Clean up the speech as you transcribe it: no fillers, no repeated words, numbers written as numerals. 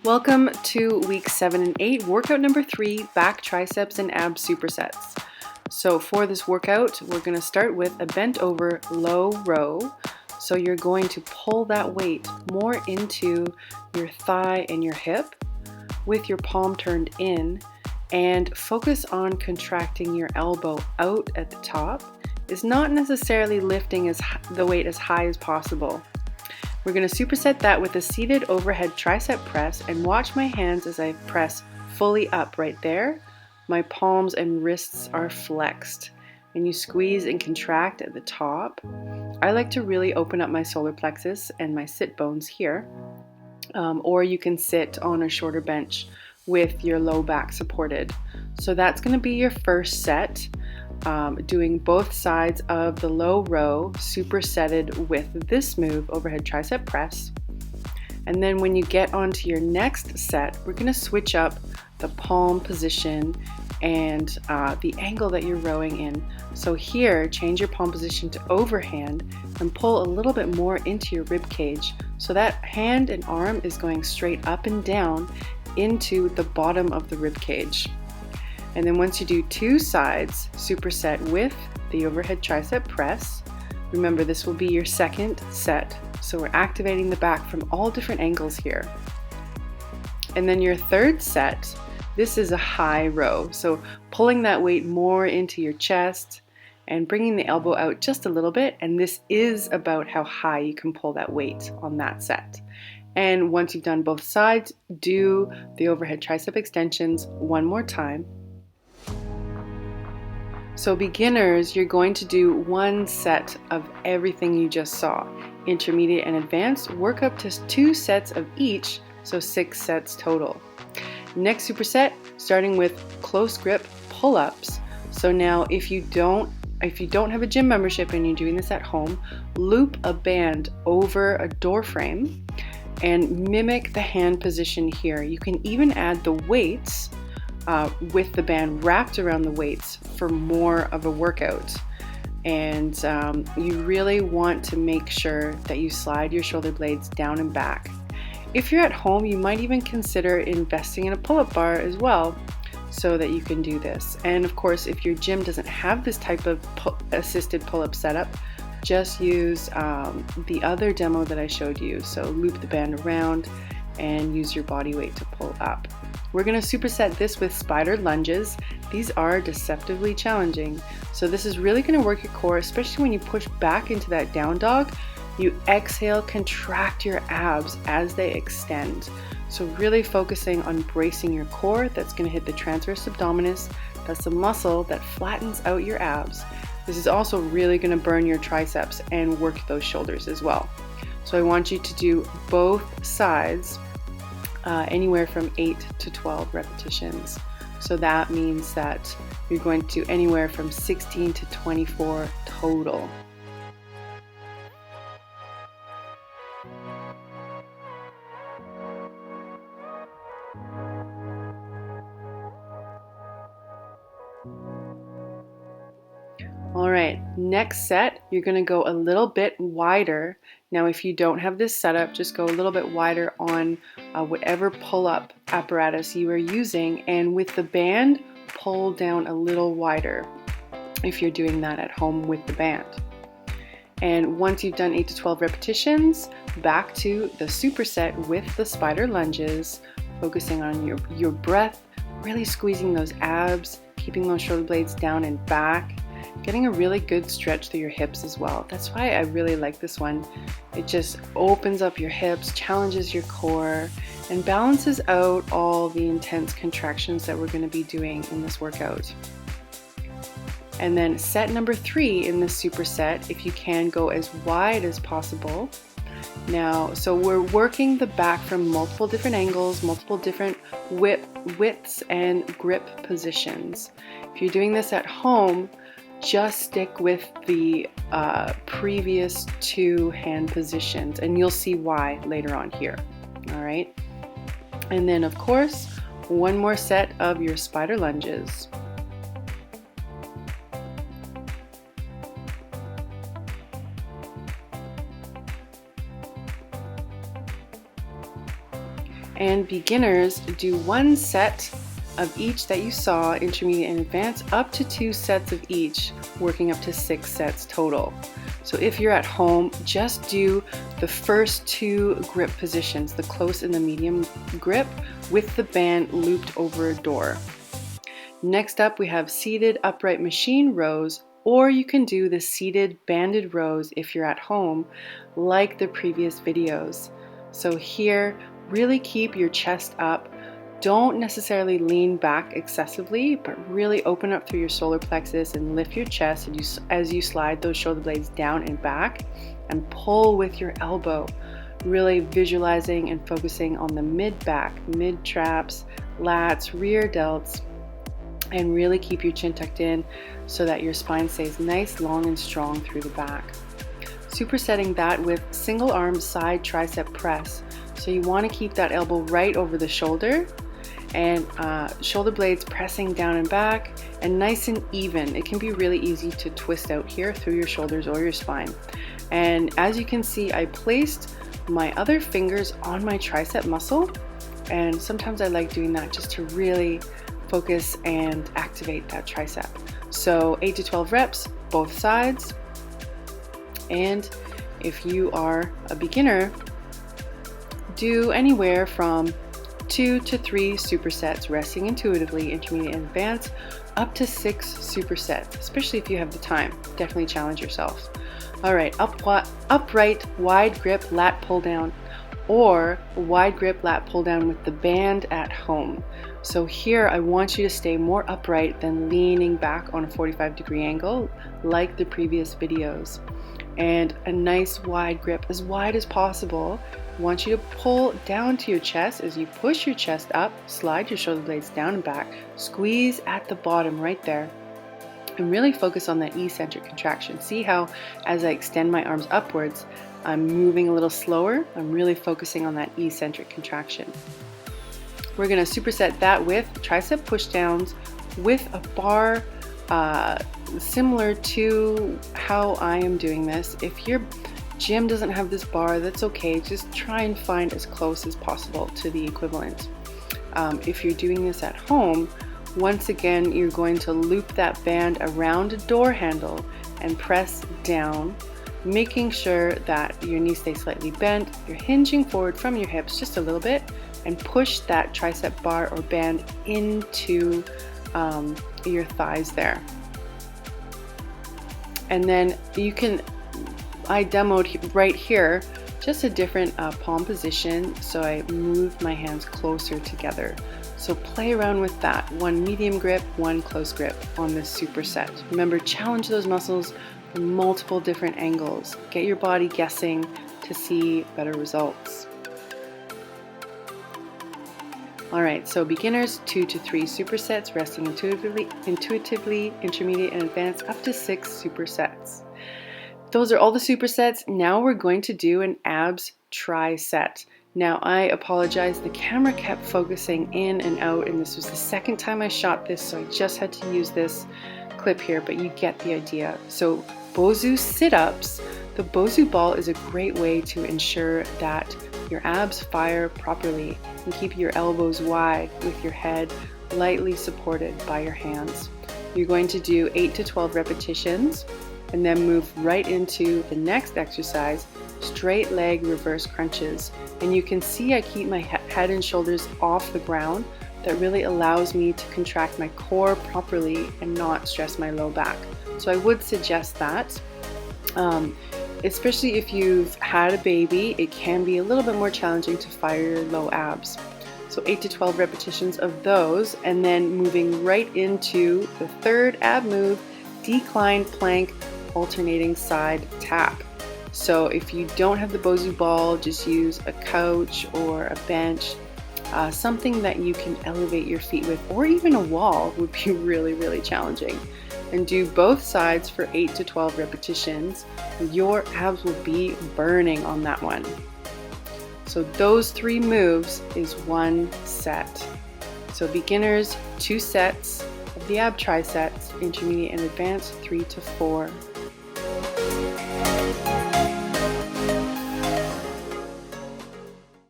Welcome to week 7 and 8, workout number 3, back, triceps, and ab supersets. So for this workout, we're going to start with a bent over low row. So you're going to pull that weight more into your thigh and your hip with your palm turned in, and focus on contracting your elbow out at the top. It's not necessarily lifting the weight as high as possible. We're going to superset that with a seated overhead tricep press, and watch my hands as I press fully up right there. My palms and wrists are flexed, and you squeeze and contract at the top. I like to really open up my solar plexus and my sit bones here, or you can sit on a shorter bench with your low back supported. So that's going to be your first set. Doing both sides of the low row supersetted with this move, overhead tricep press. And then when you get onto your next set, we're going to switch up the palm position and the angle that you're rowing in. So here, change your palm position to overhand and pull a little bit more into your rib cage. So that hand and arm is going straight up and down into the bottom of the rib cage. And then once you do two sides, superset with the overhead tricep press. Remember, this will be your second set. So we're activating the back from all different angles here. And then your third set, this is a high row. So pulling that weight more into your chest and bringing the elbow out just a little bit. And this is about how high you can pull that weight on that set. And once you've done both sides, do the overhead tricep extensions one more time. So beginners, you're going to do one set of everything you just saw. Intermediate and advanced, work up to 2 sets of each, so 6 sets total. Next superset, starting with close grip pull-ups. So now if you don't have a gym membership and you're doing this at home, loop a band over a door frame and mimic the hand position here. You can even add the weights with the band wrapped around the weights for more of a workout. And you really want to make sure that you slide your shoulder blades down and back. If you're at home, you might even consider investing in a pull-up bar as well so that you can do this. And of course, if your gym doesn't have this type of assisted pull-up setup, just use the other demo that I showed you. So loop the band around and use your body weight to pull up. We're going to superset this with spider lunges. These are deceptively challenging. So this is really going to work your core, especially when you push back into that down dog. You exhale, contract your abs as they extend. So really focusing on bracing your core. That's going to hit the transverse abdominis. That's the muscle that flattens out your abs. This is also really going to burn your triceps and work those shoulders as well. So I want you to do both sides anywhere from 8 to 12 repetitions. So that means that you're going to do anywhere from 16 to 24 total. All right, next set, you're going to go a little bit wider. Now, if you don't have this setup, just go a little bit wider on whatever pull-up apparatus you are using, and with the band, pull down a little wider if you're doing that at home with the band. And once you've done 8 to 12 repetitions, back to the superset with the spider lunges, focusing on your breath, really squeezing those abs, keeping those shoulder blades down and back, getting a really good stretch through your hips as well. That's why I really like this one. It just opens up your hips, challenges your core, and balances out all the intense contractions that we're going to be doing in this workout. And then set number 3 in this superset, if you can, go as wide as possible. Now, so we're working the back from multiple different angles, multiple different widths and grip positions. If you're doing this at home, just stick with the previous 2 hand positions, and you'll see why later on here. All right. And then, of course, one more set of your spider lunges. And beginners, do 1 set of each that you saw, intermediate and advanced, up to 2 sets of each, working up to 6 sets total. So if you're at home, just do the first 2 grip positions, the close and the medium grip, with the band looped over a door. Next up, we have seated upright machine rows, or you can do the seated banded rows if you're at home, like the previous videos. So here, really keep your chest up. Don't necessarily lean back excessively, but really open up through your solar plexus and lift your chest as you slide those shoulder blades down and back, and pull with your elbow, really visualizing and focusing on the mid-back, mid-traps, lats, rear delts, and really keep your chin tucked in so that your spine stays nice, long, and strong through the back. Supersetting that with single arm side tricep press. So you want to keep that elbow right over the shoulder, and shoulder blades pressing down and back, and nice and even. It can be really easy to twist out here through your shoulders or your spine. And as you can see, I placed my other fingers on my tricep muscle, and sometimes I like doing that just to really focus and activate that tricep. So 8 to 12 reps, both sides. And if you are a beginner, do anywhere from 2 to 3 supersets, resting intuitively, intermediate and advanced, up to 6 supersets, especially if you have the time. Definitely challenge yourself. All right, upright wide grip lat pull down, or wide grip lat pull down with the band at home. So here I want you to stay more upright than leaning back on a 45-degree angle like the previous videos. And a nice wide grip, as wide as possible. I want you to pull down to your chest. As you push your chest up, slide your shoulder blades down and back, squeeze at the bottom right there, and really focus on that eccentric contraction. See how as I extend my arms upwards, I'm moving a little slower. I'm really focusing on that eccentric contraction. We're going to superset that with tricep pushdowns with a bar, similar to how I am doing this. If your gym doesn't have this bar, that's okay. Just try and find as close as possible to the equivalent. If you're doing this at home, once again, you're going to loop that band around a door handle and press down, making sure that your knees stay slightly bent. You're hinging forward from your hips just a little bit, and push that tricep bar or band into your thighs there. And then you can, I demoed right here, just a different palm position. So I moved my hands closer together. So play around with that. One medium grip, one close grip on this superset. Remember, challenge those muscles from multiple different angles. Get your body guessing to see better results. All right, so beginners, 2 to 3 supersets, resting intuitively, intermediate and advanced, up to 6 supersets. Those are all the supersets. Now we're going to do an abs tri-set. Now I apologize, the camera kept focusing in and out, and this was the second time I shot this, so I just had to use this clip here, but you get the idea. So Bosu sit-ups, the Bosu ball is a great way to ensure that your abs fire properly and keep your elbows wide with your head lightly supported by your hands. You're going to do 8 to 12 repetitions and then move right into the next exercise, straight leg reverse crunches. And you can see I keep my head and shoulders off the ground. That really allows me to contract my core properly and not stress my low back. So I would suggest that. Especially if you've had a baby, it can be a little bit more challenging to fire your low abs. So 8 to 12 repetitions of those, and then moving right into the third ab move, decline plank alternating side tap. So if you don't have the Bosu ball, just use a couch or a bench, something that you can elevate your feet with, or even a wall would be really, really challenging. And do both sides for 8 to 12 repetitions. Your abs will be burning on that one. So those 3 moves is 1 set. So beginners, 2 sets of the ab trisets, intermediate and advanced, 3 to 4